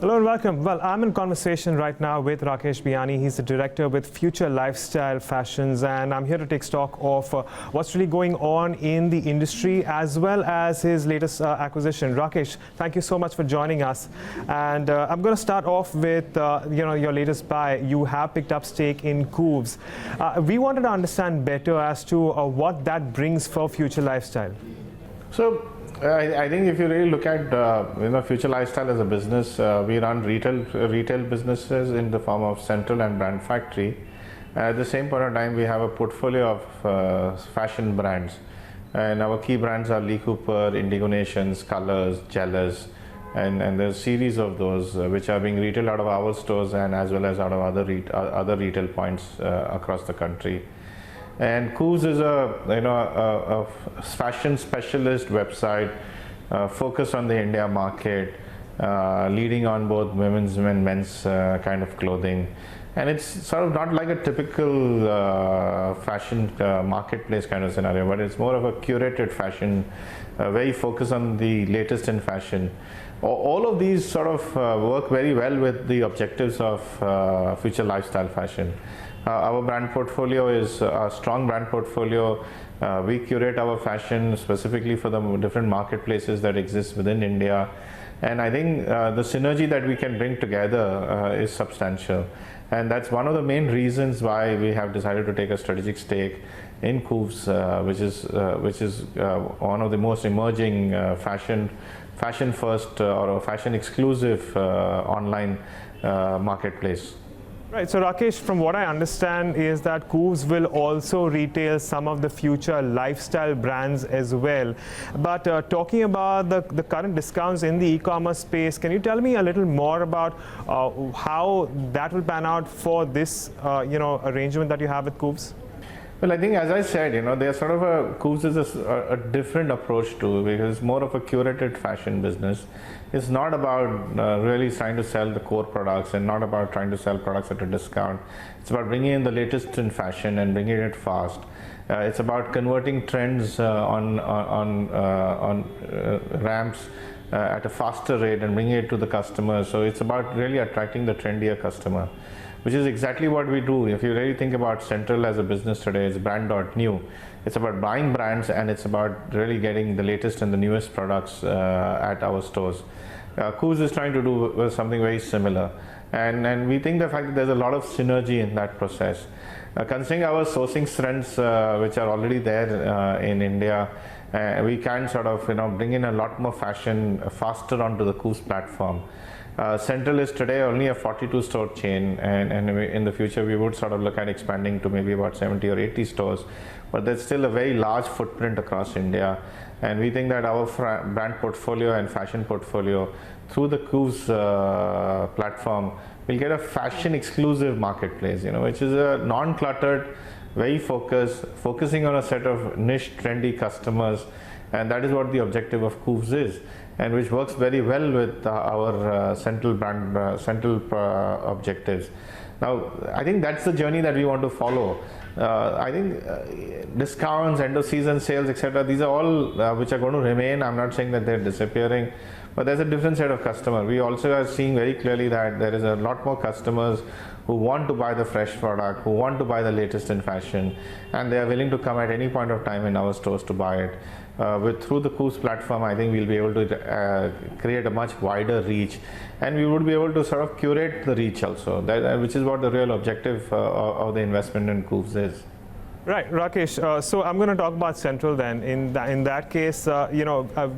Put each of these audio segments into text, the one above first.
Hello and welcome. Well, I'm in conversation right now with Rakesh Biyani. He's the director with Future Lifestyle Fashions, and I'm here to take stock of what's really going on in the industry as well as his latest acquisition. Rakesh, thank you so much for joining us. And I'm going to start off with your latest buy. You have picked up stake in Koovs. We wanted to understand better as to what that brings for Future Lifestyle. So I think if you really look at Future Lifestyle as a business, we run retail businesses in the form of Central and Brand Factory. At the same point of time, we have a portfolio of fashion brands, and our key brands are Lee Cooper, Indigo Nations, Colors, Jealous, and there's a series of those which are being retailed out of our stores and as well as out of other retail points across the country. And Koovs is a fashion specialist website focused on the India market, leading on both women's and men's kind of clothing. And it's sort of not like a typical fashion marketplace kind of scenario, but it's more of a curated fashion, very focused on the latest in fashion. All of these sort of work very well with the objectives of Future Lifestyle Fashion. Our brand portfolio is a strong brand portfolio. We curate our fashion specifically for the different marketplaces that exist within India. And I think the synergy that we can bring together is substantial. And that's one of the main reasons why we have decided to take a strategic stake in Koovs, which is one of the most emerging fashion first or fashion exclusive online marketplace. Right, so Rakesh, from what I understand is that Koovs will also retail some of the Future Lifestyle brands as well. But talking about the current discounts in the e-commerce space, can you tell me a little more about how that will pan out for this arrangement that you have with Koovs? Well, I think as I said, they're sort of Koovs is a different approach to it because it's more of a curated fashion business. It's not about really trying to sell the core products and not about trying to sell products at a discount. It's about bringing in the latest in fashion and bringing it fast. It's about converting trends on ramps at a faster rate and bringing it to the customer. So it's about really attracting the trendier customer, which is exactly what we do. If you really think about Central as a business today, it's brand.new. It's about buying brands and it's about really getting the latest and the newest products at our stores. Koovs is trying to do something very similar. And we think the fact that there's a lot of synergy in that process. Considering our sourcing strengths, which are already there in India, we can sort of bring in a lot more fashion faster onto the Koovs platform. Central is today only a 42 store chain, and in the future we would sort of look at expanding to maybe about 70 or 80 stores, but there's still a very large footprint across India, and we think that our brand portfolio and fashion portfolio through the Koovs platform will get a fashion exclusive marketplace, which is a non-cluttered, very focusing on a set of niche trendy customers, and that is what the objective of Koovs is, and which works very well with our Central brand objectives. Now, I think that's the journey that we want to follow. I think discounts, end of season sales, etc. These are all which are going to remain. I'm not saying that they're disappearing, but there's a different set of customer. We also are seeing very clearly that there is a lot more customers who want to buy the fresh product, who want to buy the latest in fashion, and they are willing to come at any point of time in our stores to buy it. Through the Koovs platform, I think we'll be able to create a much wider reach, and we would be able to sort of curate the reach also, which is what the real objective of the investment in Koovs is. Right, Rakesh. So I'm going to talk about Central then. In that case,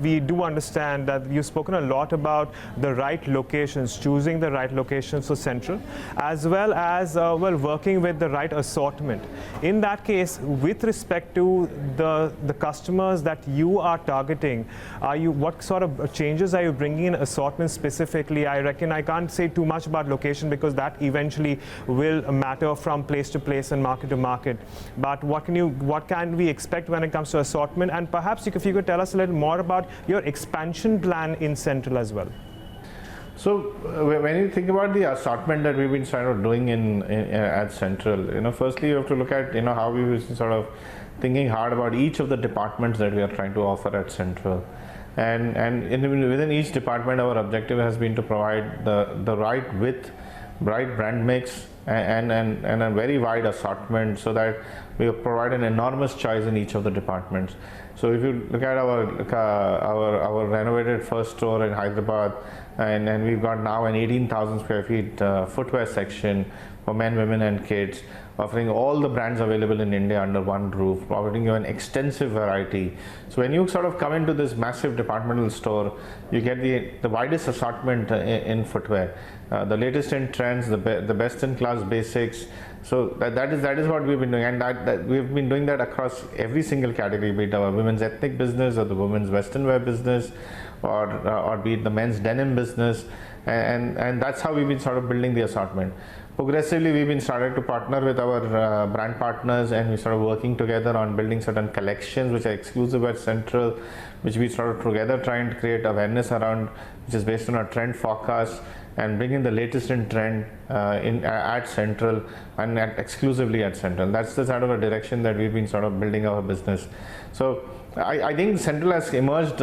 we do understand that you've spoken a lot about the right locations, choosing the right locations for Central, as well as working with the right assortment. In that case, with respect to the customers that you are targeting, what sort of changes are you bringing in assortment specifically? I reckon I can't say too much about location because that eventually will matter from place to place and market to market. But what can we expect when it comes to assortment? And perhaps if you could tell us a little more about your expansion plan in Central as well. So when you think about the assortment that we've been sort of doing at Central, firstly you have to look at how we've been sort of thinking hard about each of the departments that we are trying to offer at Central. Within each department, our objective has been to provide the right width, right brand mix, and a very wide assortment, so that we provide an enormous choice in each of the departments. So if you look at our renovated first store in Hyderabad, and we've got now an 18,000 square feet footwear section for men, women and kids, offering all the brands available in India under one roof, offering you an extensive variety. So when you sort of come into this massive departmental store, you get the widest assortment in footwear, the latest in trends, the best in class basics. So that is what we've been doing, and that we've been doing that across every single category, be it our women's ethnic business or the women's western wear business, or be it the men's denim business, and that's how we've been sort of building the assortment. Progressively, we've been started to partner with our brand partners, and we started working together on building certain collections which are exclusive at Central, which we started together trying to create awareness around, which is based on our trend forecast, and bringing the latest in trend at Central and exclusively at Central. That's the sort of a direction that we've been sort of building our business. So I think Central has emerged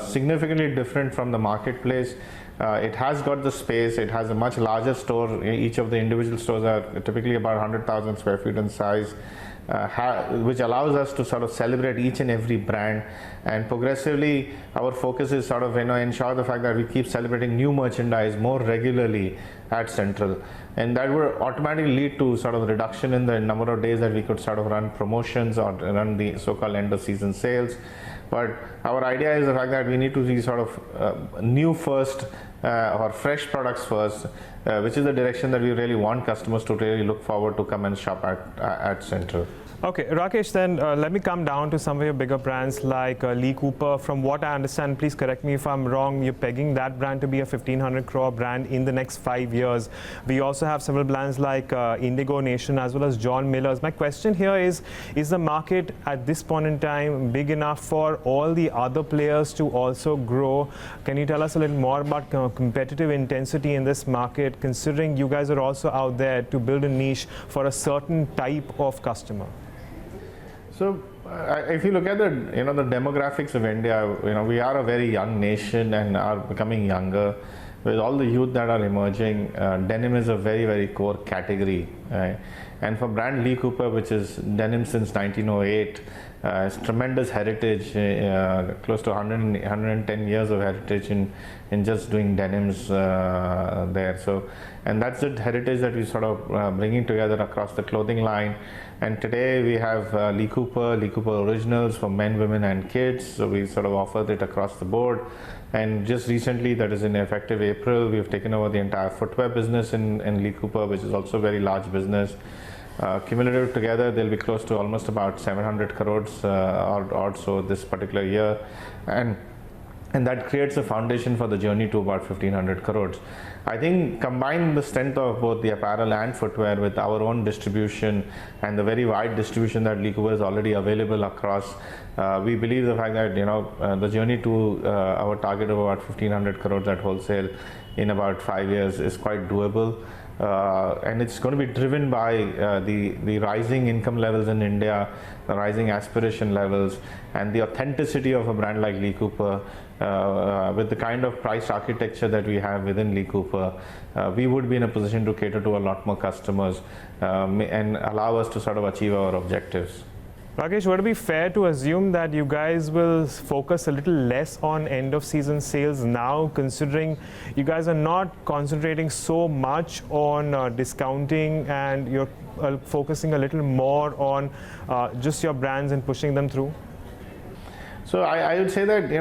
significantly different from the marketplace. It has got the space, it has a much larger store. Each of the individual stores are typically about 100,000 square feet in size, which allows us to sort of celebrate each and every brand. And progressively, our focus is sort of ensure the fact that we keep celebrating new merchandise more regularly at Central, and that would automatically lead to sort of reduction in the number of days that we could sort of run promotions or run the so-called end of season sales. But our idea is the fact that we need to be sort of new first, or fresh products first, which is the direction that we really want customers to really look forward to come and shop at Central. Okay, Rakesh, then let me come down to some of your bigger brands like Lee Cooper. From what I understand, please correct me if I'm wrong, you're pegging that brand to be a 1,500 crore brand in the next 5 years. We also have several brands like Indigo Nation as well as John Miller's. My question here is the market at this point in time big enough for all the other players to also grow? Can you tell us a little more about competitive intensity in this market, considering you guys are also out there to build a niche for a certain type of customer? So if you look at the the demographics of India, we are a very young nation and are becoming younger. With all the youth that are emerging, denim is a very, very core category, right? And for brand Lee Cooper, which is denim since 1908, it's tremendous heritage, close to 110 years of heritage in just doing denims there. So, and that's the heritage that we sort of bringing together across the clothing line. And today we have Lee Cooper Originals for men, women and kids. So we sort of offered it across the board. And just recently, that is in effective April, we have taken over the entire footwear business in Lee Cooper, which is also a very large business. Cumulative together, they'll be close to almost about 700 crores or so this particular year. And that creates a foundation for the journey to about 1,500 crores. I think combine the strength of both the apparel and footwear with our own distribution and the very wide distribution that Lee Cooper is already available across, we believe the fact that the journey to our target of about 1,500 crores at wholesale in about 5 years is quite doable. And it's going to be driven by the rising income levels in India, the rising aspiration levels, and the authenticity of a brand like Lee Cooper. With the kind of price architecture that we have within Lee Cooper, we would be in a position to cater to a lot more customers and allow us to sort of achieve our objectives. Rakesh, would it be fair to assume that you guys will focus a little less on end of season sales now, considering you guys are not concentrating so much on discounting and you're focusing a little more on just your brands and pushing them through? So I would say that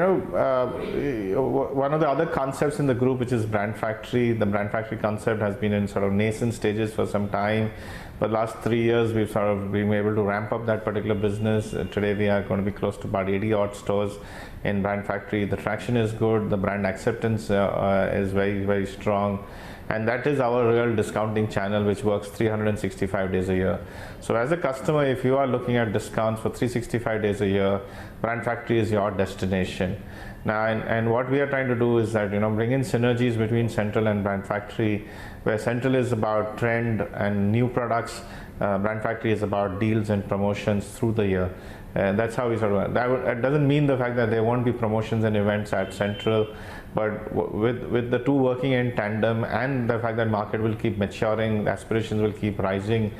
one of the other concepts in the group, which is Brand Factory, the Brand Factory concept has been in sort of nascent stages for some time. But last 3 years, we've sort of been able to ramp up that particular business. Today, we are going to be close to about 80 odd stores in Brand Factory. The traction is good. The brand acceptance is very, very strong. And that is our real discounting channel, which works 365 days a year. So as a customer, if you are looking at discounts for 365 days a year, Brand Factory is your destination. Now, and what we are trying to do is that, bring in synergies between Central and Brand Factory, where Central is about trend and new products, Brand Factory is about deals and promotions through the year. That's how we sort of, that doesn't mean the fact that there won't be promotions and events at Central, but with the two working in tandem and the fact that market will keep maturing, aspirations will keep rising,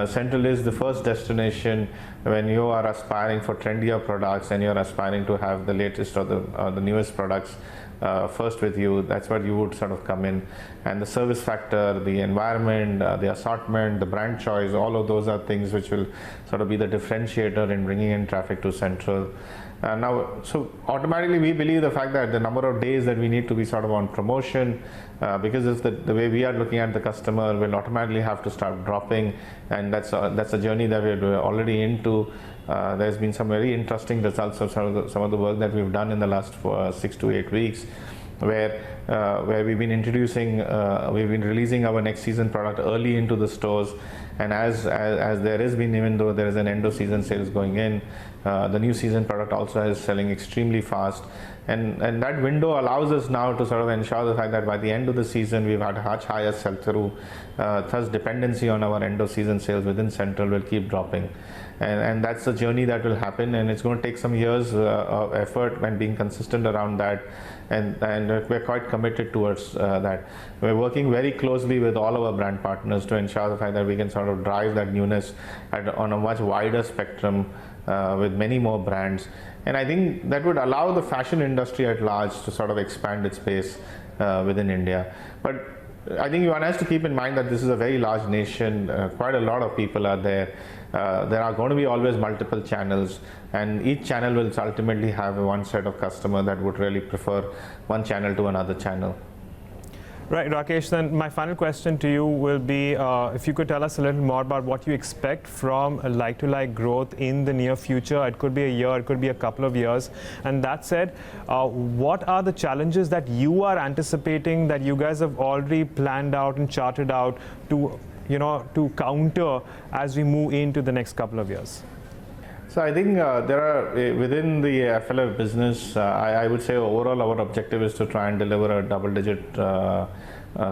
Central is the first destination when you are aspiring for trendier products and you're aspiring to have the latest or the newest products first with you. That's where you would sort of come in, and the service factor, the environment, the assortment, the brand choice, all of those are things which will sort of be the differentiator in bringing in traffic to Central. Now, so automatically we believe the fact that the number of days that we need to be sort of on promotion, because it's the way we are looking at the customer, will automatically have to start dropping, and that's a journey that we're already into. There's been some very interesting results of some of the work that we've done in the last 6 to 8 weeks, where we've been releasing our next season product early into the stores, and as there has been, even though there is an end of season sales going in, the new season product also is selling extremely fast, and that window allows us now to sort of ensure the fact that by the end of the season we've had a much higher sell-through, thus dependency on our end of season sales within Central will keep dropping. And that's the journey that will happen, and it's going to take some years of effort and being consistent around that, and we're quite committed towards that. We're working very closely with all our brand partners to ensure the fact that we can sort of drive that newness on a much wider spectrum with many more brands, and I think that would allow the fashion industry at large to sort of expand its pace within India. But I think one has to keep in mind that this is a very large nation, quite a lot of people are there. There are going to be always multiple channels, and each channel will ultimately have one set of customer that would really prefer one channel to another channel. Right, Rakesh, then my final question to you will be if you could tell us a little more about what you expect from a like-to-like growth in the near future. It could be a year, it could be a couple of years. And that said, what are the challenges that you are anticipating that you guys have already planned out and charted out to counter as we move into the next couple of years? So I think there are, within the FLF business, I would say overall our objective is to try and deliver a double-digit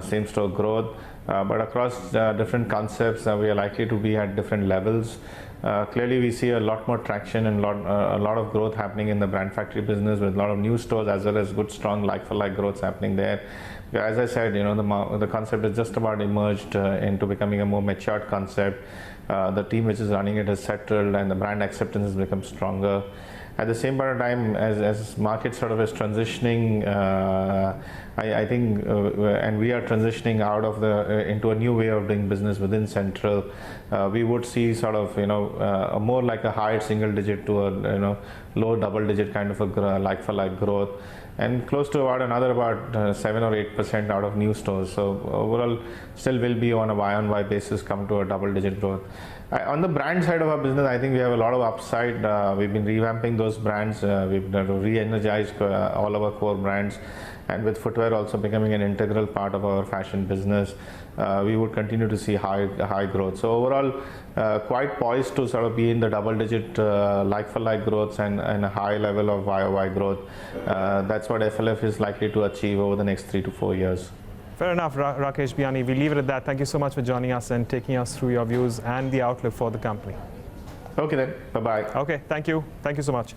same-store growth, but across different concepts we are likely to be at different levels. Clearly we see a lot more traction and a lot of growth happening in the brand factory business, with a lot of new stores as well as good strong like-for-like growth happening there. As I said, the concept is just about emerged into becoming a more matured concept. The team which is running it has settled, and the brand acceptance has become stronger. At the same point of time, as market sort of is transitioning, I think, and we are transitioning out of into a new way of doing business within Central, we would see sort of a more like a high single-digit to a low double-digit kind of a like-for-like growth, and close to about 7 or 8% out of new stores. So overall, still will be on a Y-on-Y basis come to a double-digit growth. On the brand side of our business, I think we have a lot of upside. We've been revamping those brands. We've re-energized all our core brands, and with footwear also becoming an integral part of our fashion business, we would continue to see high growth. So overall, quite poised to sort of be in the double-digit like-for-like growths and a high level of YOY growth. That's what FLF is likely to achieve over the next 3 to 4 years. Fair enough, Rakesh Biyani. We leave it at that. Thank you so much for joining us and taking us through your views and the outlook for the company. Okay then, bye-bye. Okay, thank you. Thank you so much.